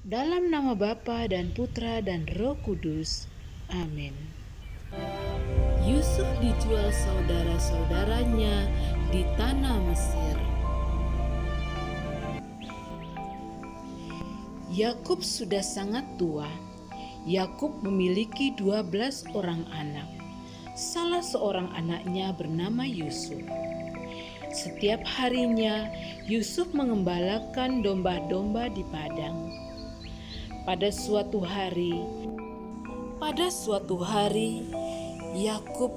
Dalam nama Bapa dan Putra dan Roh Kudus. Amin. Yusuf dijual saudara-saudaranya di tanah Mesir. Yakub sudah sangat tua. Yakub memiliki 12 orang anak. Salah seorang anaknya bernama Yusuf. Setiap harinya Yusuf mengembalakan domba-domba di padang. Pada suatu hari, Yakub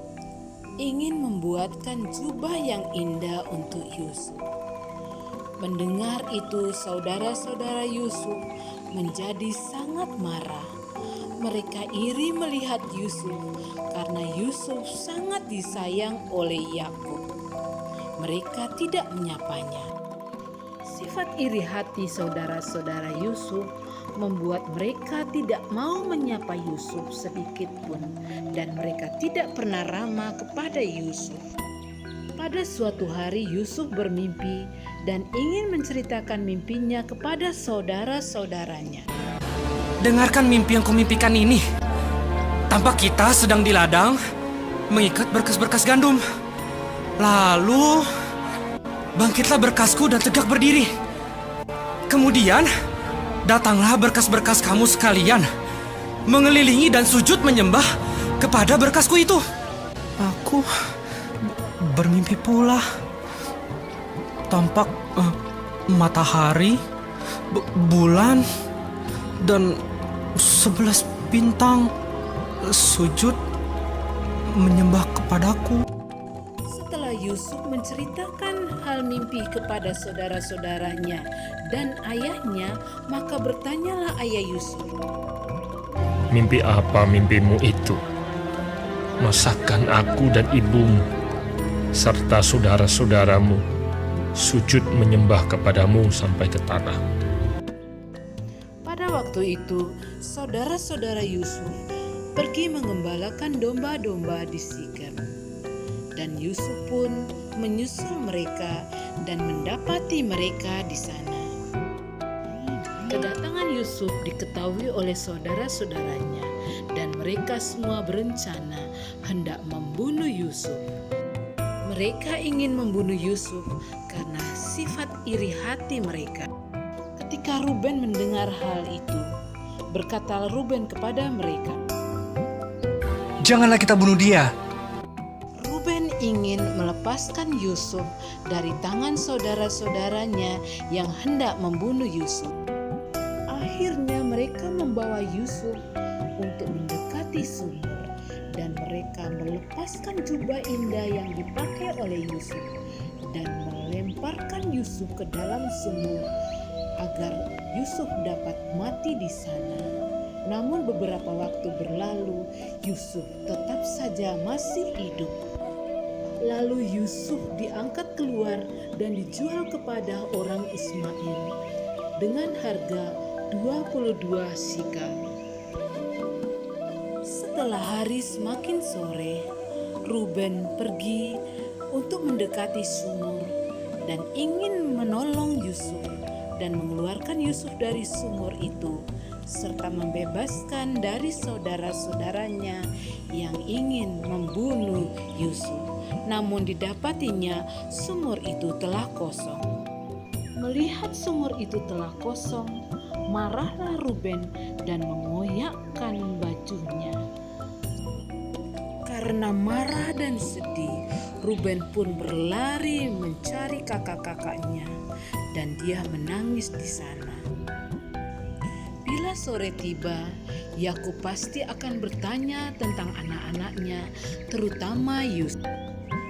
ingin membuatkan jubah yang indah untuk Yusuf. Mendengar itu, saudara-saudara Yusuf menjadi sangat marah. Mereka iri melihat Yusuf karena Yusuf sangat disayang oleh Yakub. Mereka tidak menyapanya. Sifat iri hati saudara-saudara Yusuf membuat mereka tidak mau menyapa Yusuf sedikit pun, dan mereka tidak pernah ramah kepada Yusuf. Pada suatu hari Yusuf bermimpi dan ingin menceritakan mimpinya kepada saudara-saudaranya. Dengarkan mimpi yang kumimpikan ini. Tampak kita sedang di ladang mengikat berkas-berkas gandum. Lalu bangkitlah berkasku dan tegak berdiri. Kemudian datanglah berkas-berkas kamu sekalian, mengelilingi dan sujud menyembah kepada berkasku itu. Aku bermimpi pula. Tampak matahari, bulan, dan 11 bintang sujud menyembah kepadaku. Setelah Yusuf menceritakan hal mimpi kepada saudara-saudaranya dan ayahnya, maka bertanyalah ayah Yusuf, "Mimpi apa mimpimu itu? Masakan aku dan ibumu serta saudara-saudaramu sujud menyembah kepadamu sampai ke tanah?" Pada waktu itu, saudara-saudara Yusuf pergi mengembalakan domba-domba di Sikem. Dan Yusuf pun menyusul mereka dan mendapati mereka di sana. Kedatangan Yusuf diketahui oleh saudara-saudaranya, dan mereka semua berencana hendak membunuh Yusuf. Mereka ingin membunuh Yusuf karena sifat iri hati mereka. Ketika Ruben mendengar hal itu, berkata Ruben kepada mereka, Janganlah kita bunuh dia. Ruben ingin melepaskan Yusuf dari tangan saudara-saudaranya yang hendak membunuh Yusuf. Akhirnya mereka membawa Yusuf untuk mendekati sumur, dan mereka melepaskan jubah indah yang dipakai oleh Yusuf dan melemparkan Yusuf ke dalam sumur agar Yusuf dapat mati di sana. Namun beberapa waktu berlalu, Yusuf tetap saja masih hidup. Lalu Yusuf diangkat keluar dan dijual kepada orang Ismail dengan harga 22 sikal. Setelah hari semakin sore, Ruben pergi untuk mendekati sumur dan ingin menolong Yusuf dan mengeluarkan Yusuf dari sumur itu, serta membebaskan dari saudara-saudaranya yang ingin membunuh Yusuf. Namun didapatinya sumur itu telah kosong. Melihat sumur itu telah kosong, marahlah Ruben dan mengoyakkan bajunya. Karena marah dan sedih, Ruben pun berlari mencari kakak-kakaknya, dan dia menangis di sana. Bila sore tiba, Yakub pasti akan bertanya tentang anak-anaknya, terutama Yusuf.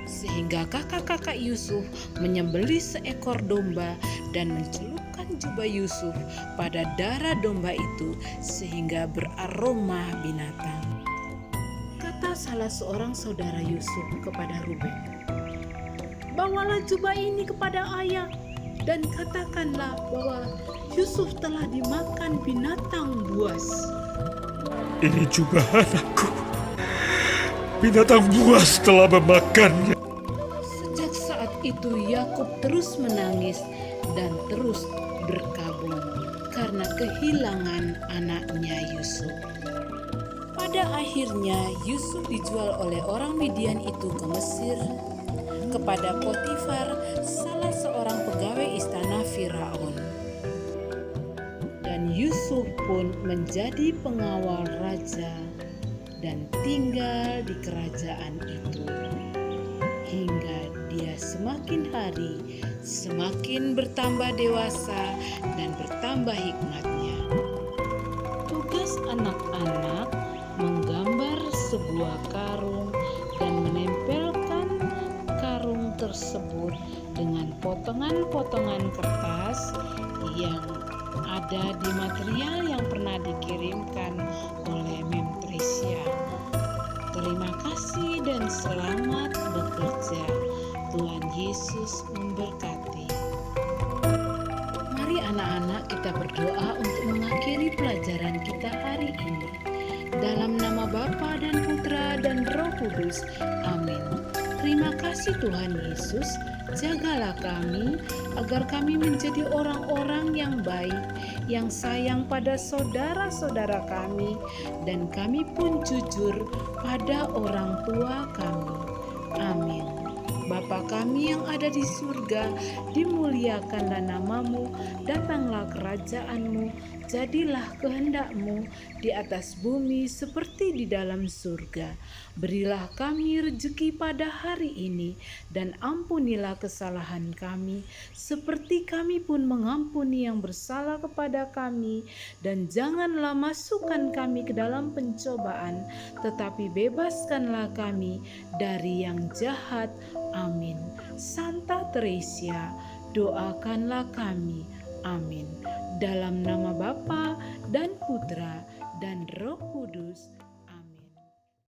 Sehingga kakak-kakak Yusuf menyembelih seekor domba dan mencelupkan jubah Yusuf pada darah domba itu sehingga beraroma binatang. Kata salah seorang saudara Yusuf kepada Ruben, "Bawalah jubah ini kepada ayah dan katakanlah bahwa Yusuf telah dimakan binatang buas." "Ini juga anakku. Binatang buas telah memakannya." Sejak saat itu Yakub terus menangis dan terus berkabung karena karena kehilangan anaknya Yusuf. Pada akhirnya Yusuf dijual oleh orang Midian itu ke Mesir kepada Potifar, salah seorang pegawai istana Firaun. Dan Yusuf pun menjadi pengawal raja dan tinggal di kerajaan itu hingga dia semakin hari semakin bertambah dewasa dan bertambah hikmatnya. Tugas anak-anak menggambar sebuah karung dan menempelkan karung tersebut dengan potongan-potongan kertas yang ada di material yang pernah dikirimkan oleh Mem Tresya. Terima kasih dan selamat bekerja. Tuhan Yesus memberkati. Mari anak-anak kita berdoa untuk mengakhiri pelajaran kita hari ini. Dalam nama Bapa dan Putra dan Roh Kudus. Amin. Terima kasih Tuhan Yesus. Jagalah kami agar kami menjadi orang-orang yang baik, yang sayang pada saudara-saudara kami, dan kami pun jujur pada orang tua kami. Amin. Bapa kami yang ada di surga, dimuliakanlah namamu, datanglah kerajaanmu, jadilah kehendakmu di atas bumi seperti di dalam surga. Berilah kami rezeki pada hari ini, dan ampunilah kesalahan kami, seperti kami pun mengampuni yang bersalah kepada kami. Dan janganlah masukkan kami ke dalam pencobaan, tetapi bebaskanlah kami dari yang jahat. Amin. Santa Teresia, doakanlah kami. Amin. Dalam nama Bapa dan Putra dan Roh Kudus.